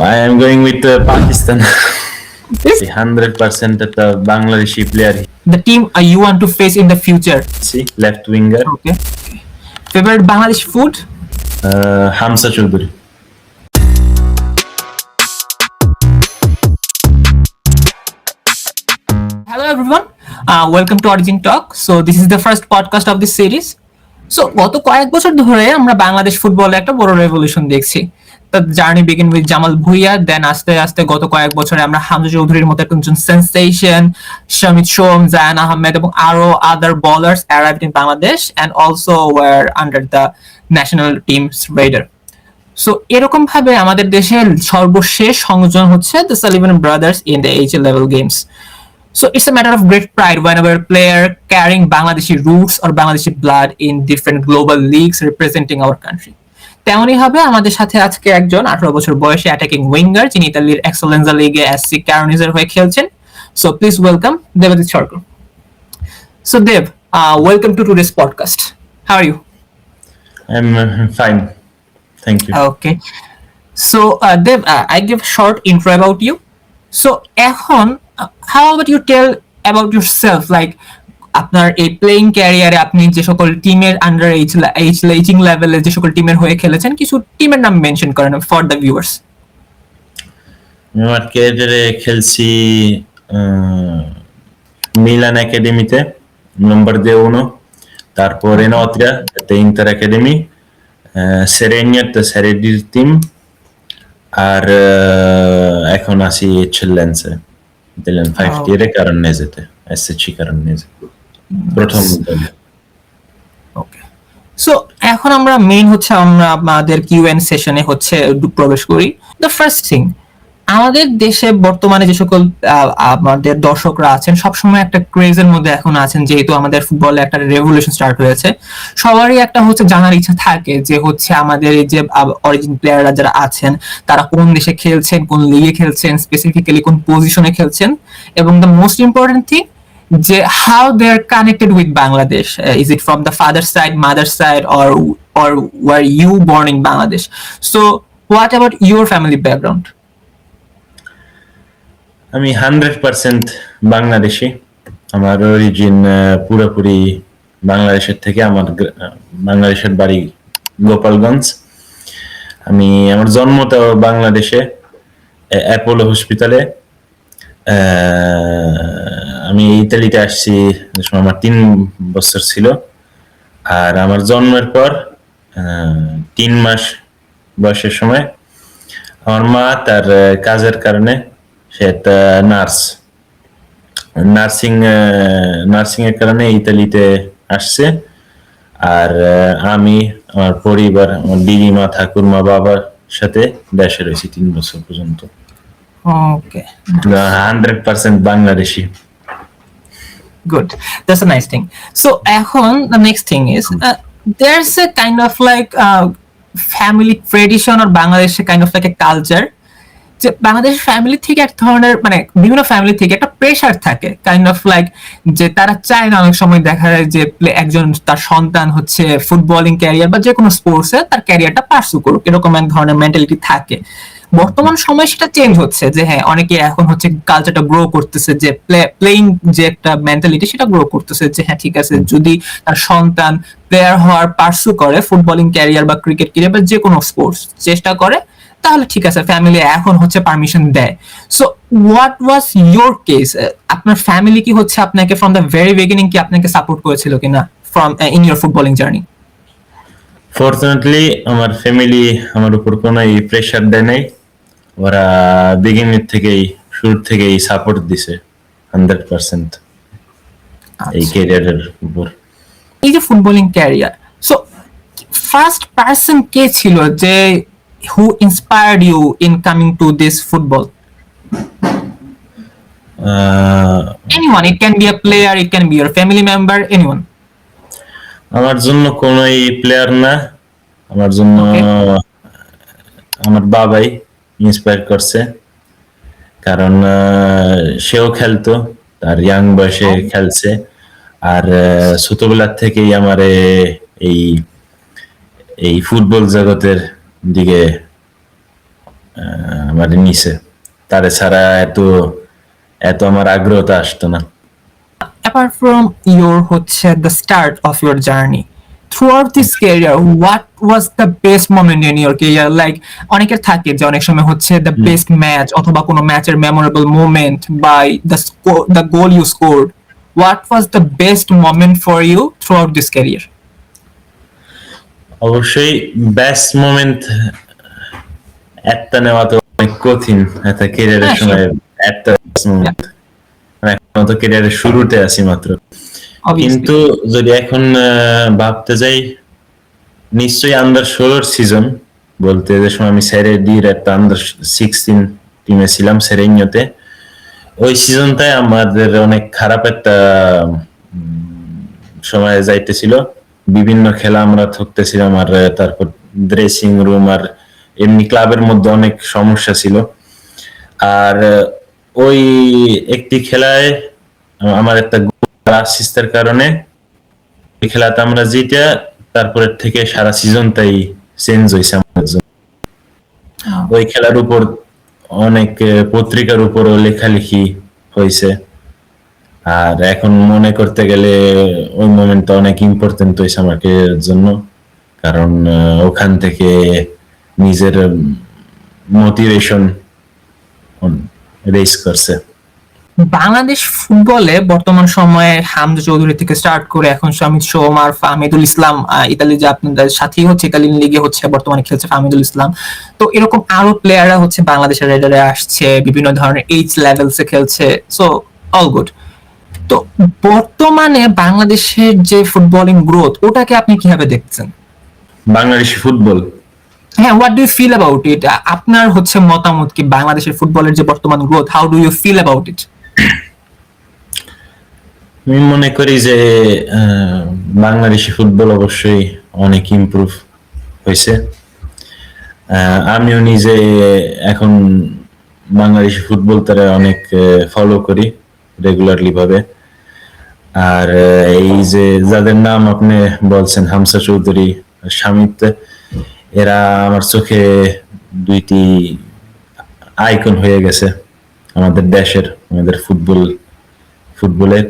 I am going with Pakistan. This 100% at the Bangladeshi player. the team you want to face in the future. See, left winger. Okay. Favorite Bangladesh food? Hamza Choudhury. Hello everyone. Welcome to Origin Talk. So this is the first podcast of this series. So গত কয়েক বছর ধরে আমরা বাংলাদেশ ফুটবলে একটা বড় revolution দেখছি। The journey begin with Jamal Bhuiya, then আস্তে আস্তে গত কয়েক বছরে আমরা হামজা চৌধুরীর মতো একজন সেন্সেশন, শামিত সোম, জায়ান আহমেদ এবং আরো আদার bowlers arrived in Bangladesh and also were under the national team's radar. So এরকম ভাবে আমাদের দেশের সর্বশেষ সংযোজন হচ্ছে the Sullivan Brothers in the AHL level games. So it's a matter of great pride whenever a player carrying Bangladeshi roots or Bangladeshi blood in different global leagues representing our country. তেমনই হবে আমাদের সাথে আজকে একজন 18 বছর বয়সী attacking winger যিনি ইতালির এক্সেলেন্সা লিগে এসসি ক্যারোনিজের হয়ে খেলছেন। So please welcome Debadit Sarkar. So Deb, welcome to today's podcast. How are you? I'm fine. Thank you. Okay. So Dev, I give a short intro about you. So এখন how about you tell about yourself, like আপনার এই playing ক্যারিয়ারে আপনি যে সকল টিমের under ageing লেভেলে যে সকল টিমের হয়ে খেলেছেন কিছু টিমের নাম মেনশন করেন ফর দ্য ভিউয়ার্স। আমার ক্যারিয়ারে খেলছি মিলান একাডেমিতে নম্বর দিয়ে 1, তারপর Enotria তে ইন্টার একাডেমি, Serenia তে Serie টিম, আর এখন আছি এক্সেলেন্সে ইতালিয়ান 5 টিয়ারে কারণেজেতে এসসি কারণেজে প্রথম দলে। ওকে, সো এখন আমরা মেইন হচ্ছে আমরা আমাদের কিউএন সেশনে হচ্ছে প্রবেশ করি। দ্য ফার্স্ট থিং, আমাদের দেশে বর্তমানে যে সকল আমাদের দর্শকরা আছেন সবসময় একটা ক্রেজের মধ্যে এখন আছেন, যেহেতু আমাদের ফুটবলে একটা রেভলিউশন স্টার্ট হয়েছে। সবারই একটা হচ্ছে জানার ইচ্ছা থাকে যে হচ্ছে আমাদের এই যে অরিজিন প্লেয়াররা যারা আছেন তারা কোন দেশে খেলছেন, কোন লিগে খেলছেন, স্পেসিফিক্যালি কোন পজিশনে খেলছেন, এবং দ্য মোস্ট ইম্পর্টেন্ট থিং যে how they are connected with Bangladesh. Is it from the father side, mother side, or were you born in Bangladesh? So what about your family background? আমি 100% বাংলাদেশি। আমার origin পুরোপুরি বাংলাদেশের থেকে। আমার বাংলাদেশের বাড়ি গোপালগঞ্জ। আমার জন্মটা বাংলাদেশে, অ্যাপোলো হসপিটালে। আমি ইতালিতে আসছি যখন আমার 3 বছর ছিল, আর আমার জন্মের পর 3 মাস বয়সের সময় আমার মা তার কাজের কারণে সে একটা নার্সিং এর কারণে ইতালিতে আসছে। আর আমি আমার পরিবার, আমার দিদিমা, ঠাকুরমা, বাবার সাথে দেশে রয়েছি 3 বছর পর্যন্ত। Okay, 100% Bangladeshi. good. That's a nice thing. So এখন the next thing is there's a kind of like family tradition or Bangladesh kind of like a culture যে বাংলাদেশ ফ্যামিলি থেকে এক ধরনের মানে বিভিন্ন ফ্যামিলি থেকে একটা প্রেশার থাকে, কাইন্ড অফ লাইক যে তারা চায় না অনেক সময় দেখা যায় যে একজন তার সন্তান হচ্ছে ফুটবলিং ক্যারিয়ার বা যে কোনো স্পোর্টসে তার ক্যারিয়ারটা পার্সু করুক, এরকম এক ধরনের মেন্টালিটি থাকে। বর্তমান সময় সেটা চেঞ্জ হচ্ছে যে হ্যাঁ অনেকে এখন হচ্ছে কালচারটা গ্রো করতেছে, যে প্লেইং যে একটা মেন্টালিটি সেটা গ্রো করতেছে যে হ্যাঁ ঠিক আছে যদি তার সন্তান প্লেয়ার হওয়ার পার্সু করে ফুটবলিং ক্যারিয়ার বা ক্রিকেট ক্যারিয়ার বা যে কোনো স্পোর্টস চেষ্টা করে তাহলে ঠিক আছে ফ্যামিলি এখন হচ্ছে পারমিশন দেয়। So what was your case? আপনার ফ্যামিলি কি হচ্ছে আপনাকে ফ্রম দ্য ভেরি বিগিনিং কি আপনাকে সাপোর্ট করেছিল কিনা from in your footballing journey? Fortunately আমার ফ্যামিলি আমার উপর কোনো প্রেশার দেয় নাই। ওরা বিগিনিং থেকেই, শুরু থেকেই সাপোর্ট দিছে 100% এই ক্যারিয়ারের উপর। এই যে footballing career, so first person কে ছিল যে who inspired you in coming to this football? Anyone, it can be a player, it can be your family member, anyone. আমার জন্য কোনোই প্লেয়ার না, আমার জন্য আমার বাবাই ইন্সপায়ার করছে, কারণ সেও খেলতো, তার ইয়াং বয়সে খেলছে, আর ছোটবেলা থেকেই আমার এই ফুটবল জগতের দিকে আমার নিচে। তারে ছাড়া এত এত আমার আগ্রহটা আসতো না। Apart from your হচ্ছে the start of your journey, throughout this career, what was the best moment in your career? Like অনেকের থাকে যে অনেক সময় হচ্ছে the best match অথবা কোনো ম্যাচের memorable moment by the goal you scored. What was the best moment for you throughout this career? অবশ্যই বেস্ট মোমেন্ট একটা নেওয়া তো অনেক কঠিন একটা ক্যারিয়ারের হ্যাঁ, সময়। একটা মোমেন্ট, এখন তো ক্যারিয়ারের শুরুতে আছি মাত্র। obviously. কিন্তু যদি এখন ভাবতে যাই, নিশ্চয়ই আন্ডার 16 সিজন বলতে, যে সময় আমি সেরে ডির একটা আন্ডার 16 টিমে ছিলাম সেরেইনিওতে। ওই সিজনটায় আমাদের অনেক খারাপ একটা সময় যাইতেছিল। বিভিন্ন খেলা আমরা থকতেছিলাম, আর তারপর ড্রেসিং রুম আর এমনি ক্লাবের মধ্যে অনেক সমস্যা ছিল। আর ওই একটি খেলায় আমার একটা অ্যাসিস্টের কারণে ওই খেলাতে আমরা জিতে, তারপরের থেকে সারা সিজনটাই চেঞ্জ হয়েছে আমাদের জন্য। ওই খেলার উপর অনেক পত্রিকার উপরও লেখালেখি হয়েছে। আর এখন মনে করতে গেলে ওই মোমেন্টটা অনেক ইম্পর্টেন্ট হয়েছে আমার ক্যারিয়ারের জন্য, কারণ ওখান থেকে নিজের মোটিভেশন রেজ করছে। বাংলাদেশ ফুটবলে বর্তমান সময়ে হামজা চৌধুরী থেকে স্টার্ট করে এখন শামিদ সোমার, ফাহমিদুল ইসলাম, ইতালি যে আপনাদের সাথেই হচ্ছে ইতালিয়ান লিগে হচ্ছে বর্তমানে খেলছে ফাহমিদুল ইসলাম। তো এরকম আরো প্লেয়াররা হচ্ছে বাংলাদেশের রেডারে আসছে, বিভিন্ন ধরনের এইজ লেভেলসে খেলছে। So all good. তো বর্তমানে বাংলাদেশের যে ফুটবলিং গ্রোথ, ওটাকে আপনি কিভাবে দেখছেন? বাংলাদেশি ফুটবল, হ্যাঁ, what do you feel about it? আপনার হচ্ছে মতামত কি বাংলাদেশের ফুটবলের যে বর্তমান growth, how do you feel about it? আমি মনে করি যে বাংলাদেশি ফুটবল অবশ্যই অনেক ইমপ্রুভ হয়েছে। আমিও নিজে এখন বাংলাদেশি ফুটবল তারা অনেক ফলো করি রেগুলারলি ভাবে। আর এই যে যাদের নাম আপনি বলছেন, হামজা চৌধুরী, শামিত, এরা আমার চোখে দুইটি আইকন হয়ে গেছে আমাদের দেশের, আমাদের ফুটবলের।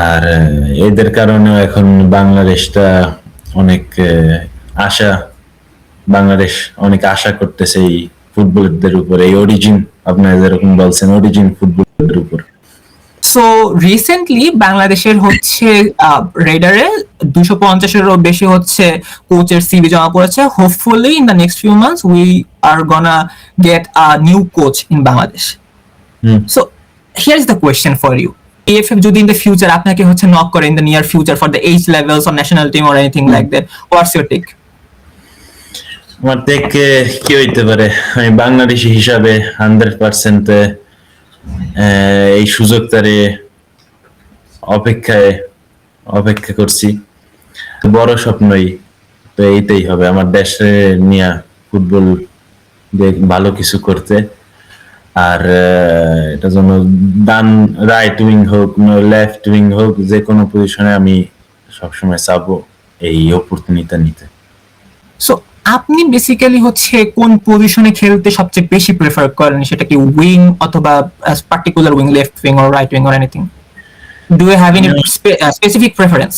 আর এদের কারণে এখন বাংলাদেশটা অনেক আশা, বাংলাদেশ অনেক আশা করতেছে এই ফুটবলারদের উপর, এই অরিজিন, আপনারা যেরকম বলছেন অরিজিন ফুটবলের উপর। সো রিসেন্টলি বাংলাদেশের হচ্ছে রেডারে 250-এরও বেশি হচ্ছে কোচের সিভি জমা পড়েছে। Hopefully in the next few months we are gonna get a new coach in Bangladesh. So here is the question for you. AFF যদি ইন দ্য ফিউচার আপনাকে হচ্ছে নক করে in the near future for the age levels or national team or anything like that, what's your take? আমার থেকে কি হইতে পারে, আমি বাংলাদেশি হিসাবে 100% এই সুযোগটারে অপেক্ষা করছি। বড় স্বপ্নই তো এইটাই হবে, আমার দেশে নিয়ে ফুটবল ভালো কিছু করতে। আর এটা যেন রাইট উইং হোক, লেফট উইং হোক, যে কোনো পজিশনে আমি সবসময় চাবো এই অপরচুনিটি নিতে। সো আপনি বেসিক্যালি হচ্ছে কোন পজিশনে খেলতে সবচেয়ে বেশি প্রেফার করেন? সেটা কি উইং অথবা particular wing, left wing or right wing or anything? Do you have any specific preference?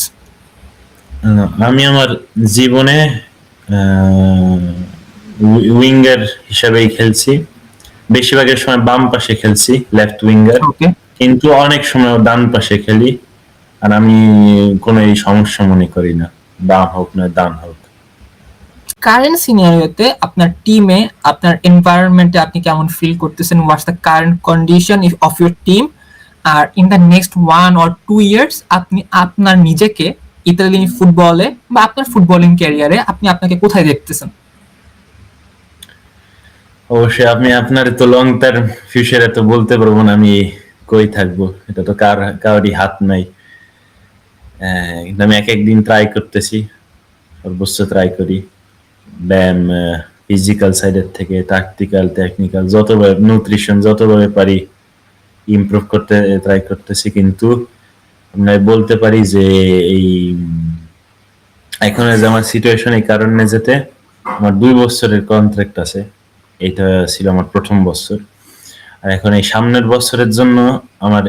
আমি আমার জীবনে উইঙ্গার হিসাবেই খেলছি, বেশিরভাগের সময় বাম পাশে খেলছি, লেফট উইঙ্গার, ওকে। কিন্তু অনেক সময় ডান পাশে খেলি। আর আমি কোনো এই সমস্যা মনে করি না, বাম হোক না ডান হোক। কারেন্ট সিনারিওতে আপনার টিমে, আপনার এনভায়রনমেন্টে আপনি কেমন ফিল করতেছেন? What's the current condition of your team? আর in the next 1 or 2 years আপনি আপনার নিজেকে ইতালিয়ান ফুটবলে বা আপনার ফুটবলিং ক্যারিয়ারে আপনি আপনাকে কোথায় দেখতেছেন? অবশ্যই আপনি আপনার তো লং টার্ম ফিউচারে তো বলতে পারবো না আমি কই থাকবো, এটা তো কারোরই হাত নাই। কিন্তু আমি এক একদিন ট্রাই করতেছি, সর্বোচ্চ ট্রাই করি। ব্যায়াম, ফিজিক্যাল সাইডের থেকে ট্যাকটিক্যাল, টেকনিক্যাল, যতভাবে নিউট্রিশন, যতভাবে পারি ইমপ্রুভ করতে ট্রাই করতেছি। কিন্তু আমরা বলতে পারি যে এই এখন যে আমার সিচুয়েশন, এই কারণে যেতে আমার 2 বছরের কন্ট্রাক্ট আছে এটা ছিল আমার প্রথম বছর। আর এখন এই সামনের বছরের জন্য আমার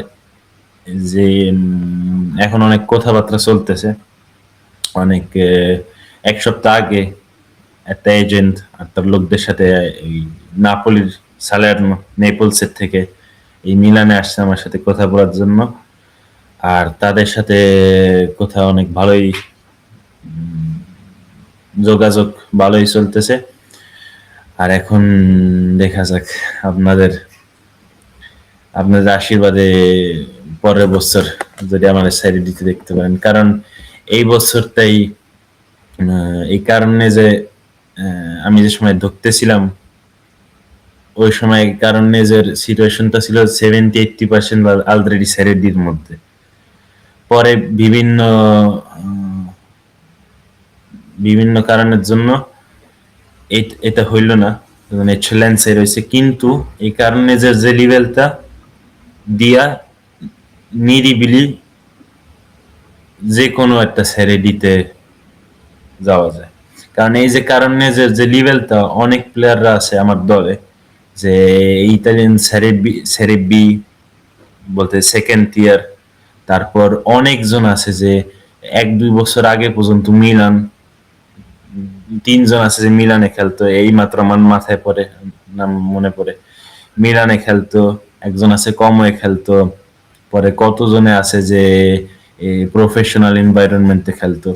যে এখন অনেক কথাবার্তা চলতেছে। অনেক এক সপ্তাহ আগে একটা এজেন্ট আর তার লোকদের সাথে এই নাপোলির সালের্নো নেপলসের থেকে এই মিলানে আসছে আমার সাথে কথা বলার জন্য। আর তাদের সাথে কথা অনেক ভালোই যোগাযোগ ভালোই চলতেছে। আর এখন দেখা যাক আপনাদের আপনাদের আশীর্বাদে পরের বছর যদি আমাদের সাইডে দিতে দেখতে পারেন, কারণ এই বছরটাই এই কারণে যে আমি যে সময় ধরতেছিলাম ওই সময় কারণে যে সিচুয়েশনটা ছিল 70-80% অলরেডি স্যারেডির মধ্যে। পরে বিভিন্ন কারণের জন্য এটা হইল না, মানে চ্যালেঞ্জে রয়েছে। কিন্তু এই কারণে যে লেভেলটা দিয়া নিরিবিলি যে কোনো একটা স্যারেডিতে যাওয়া যায়। কারণ এই যে কারণে যে লেভেলটা অনেক প্লেয়াররা আছে আমার দলে, যে ইতালিয়ান সেরি বি বলতে সেকেন্ড টিয়ার, তারপর অনেকজন আছে যে 1-2 বছর আগে পর্যন্ত মিলান, 3 জন আছে যে মিলানে খেলতো, এই মাত্র আমার মাথায় পড়ে নাম মনে পড়ে, মিলানে খেলতো, একজন আছে কমে খেলতো, পরে কতজনে আছে যে প্রফেশনাল এনভায়রনমেন্টে খেলতো।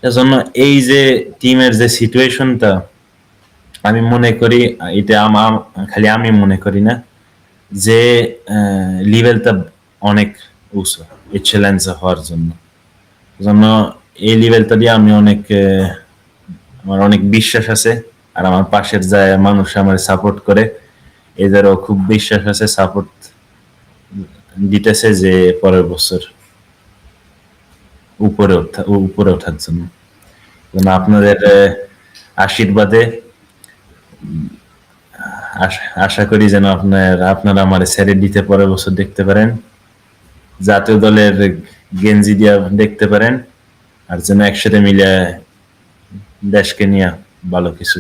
এজন্য এই যে টিমের যে সিচুয়েশনটা, আমি মনে করি এটা খালি আমি মনে করি না, যে লেভেলটা অনেক উঁচু এই চ্যালেঞ্জ হওয়ার জন্য। এই লেভেলটা দিয়ে আমি আমার অনেক বিশ্বাস আছে। আর আমার পাশের যায় মানুষ আমার সাপোর্ট করে, এদেরও খুব বিশ্বাস আছে, সাপোর্ট দিতেছে যে পরের বছর উপরে ওঠার জন্য। আপনাদের আশীর্বাদে আশা করি যেন আপনারা আমার ছেড়ে দিতে পরের বছর দেখতে পারেন, জাতীয় দলের গেঞ্জি দিয়া দেখতে পারেন, আর যেন একসাথে মিলে দেশকে নিয়ে ভালো কিছু।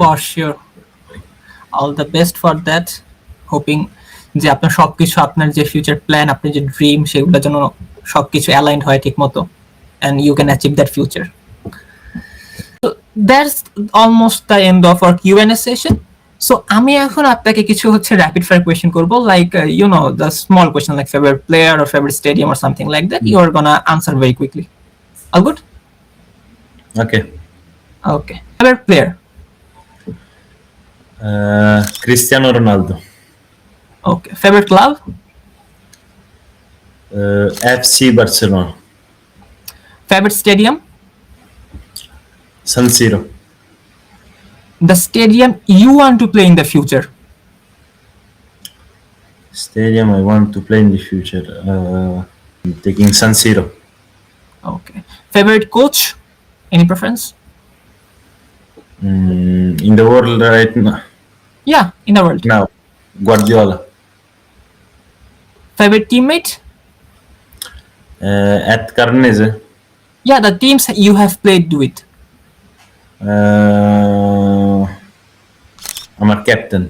For sure, all the best for that. Hoping যে আপনার সবকিছু, আপনার যে ফিউচার প্ল্যান, আপনার যে ড্রিম, সেগুলোর জন্য সবকিছু অ্যালাইন্ড হয় ঠিক মতো, and you can achieve that future. So that's almost the end of our Q&A session. So আমি এখন আপনাকে কিছু rapid fire question করব, like the small question like favorite player or favorite stadium or something like that. You are gonna answer very quickly. All good? Okay. Favorite player? Cristiano Ronaldo. Okay. Favorite club? FC Barcelona. Favorite stadium? San Siro. The stadium you want to play in the future? Stadium I want to play in the future. I'm taking San Siro. Okay. Favorite coach? Any preference? In the world right now? Yeah, in the world. Now, Guardiola. Favorite teammate? At Carnese. Yeah, the teams you have played with. আমার captain.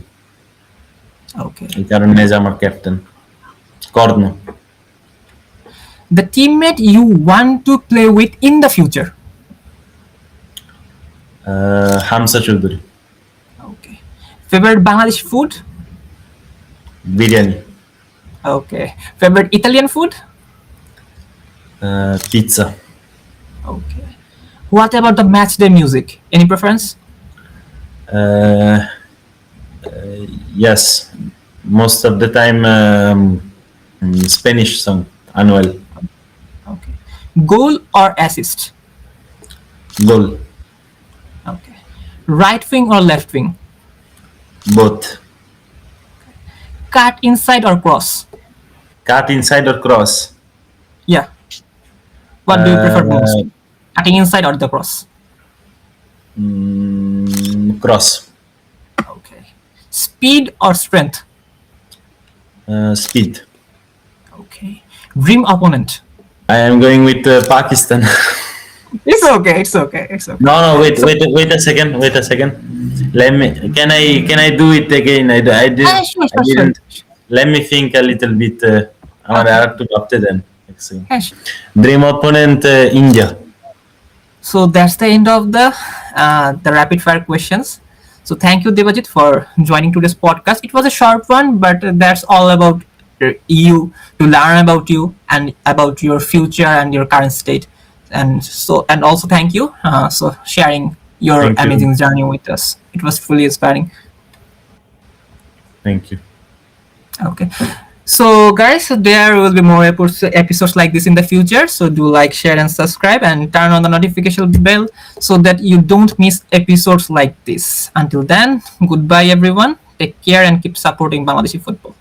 Okay. এই কারণে যে আমার captain Karna. The teammate you want to play with in the future? Hamsa Chowdhury. Okay. Favorite Bangladeshi food? Biryani. Okay. Favorite Italian food? Pizza. Okay. What about the match day music? Any preference? Yes, most of the time Spanish song, Anuel. Okay. Goal or assist? Goal. Okay. Right wing or left wing? Both. Cut inside or cross? Cut inside or cross? Yeah. What do you prefer most? Cutting inside or the cross? Cross. Okay. Speed or strength? Speed. Okay. Dream opponent? I am going with Pakistan. It's okay. It's okay. It's okay. No, wait, So, wait a second, wait a second. Let me. Can I do it again? sure, I sure, sure. didn't. Let me think a little bit. আমার আর একটু ভাবতে দেন। এক second. Yeah, sure. Dream opponent India. So that's the end of the rapid fire questions. So thank you, Devajit, for joining today's podcast. It was a short one, but that's all about you, to learn about you and about your future and your current state. And also thank you so sharing your Thank you. amazing journey with us. It was fully inspiring. Thank you. Okay. So guys, so there will be more episodes like this in the future. So do like, share, and subscribe, and turn on the notification bell so that you don't miss episodes like this. Until then, goodbye everyone. Take care and keep supporting Bangladeshi football.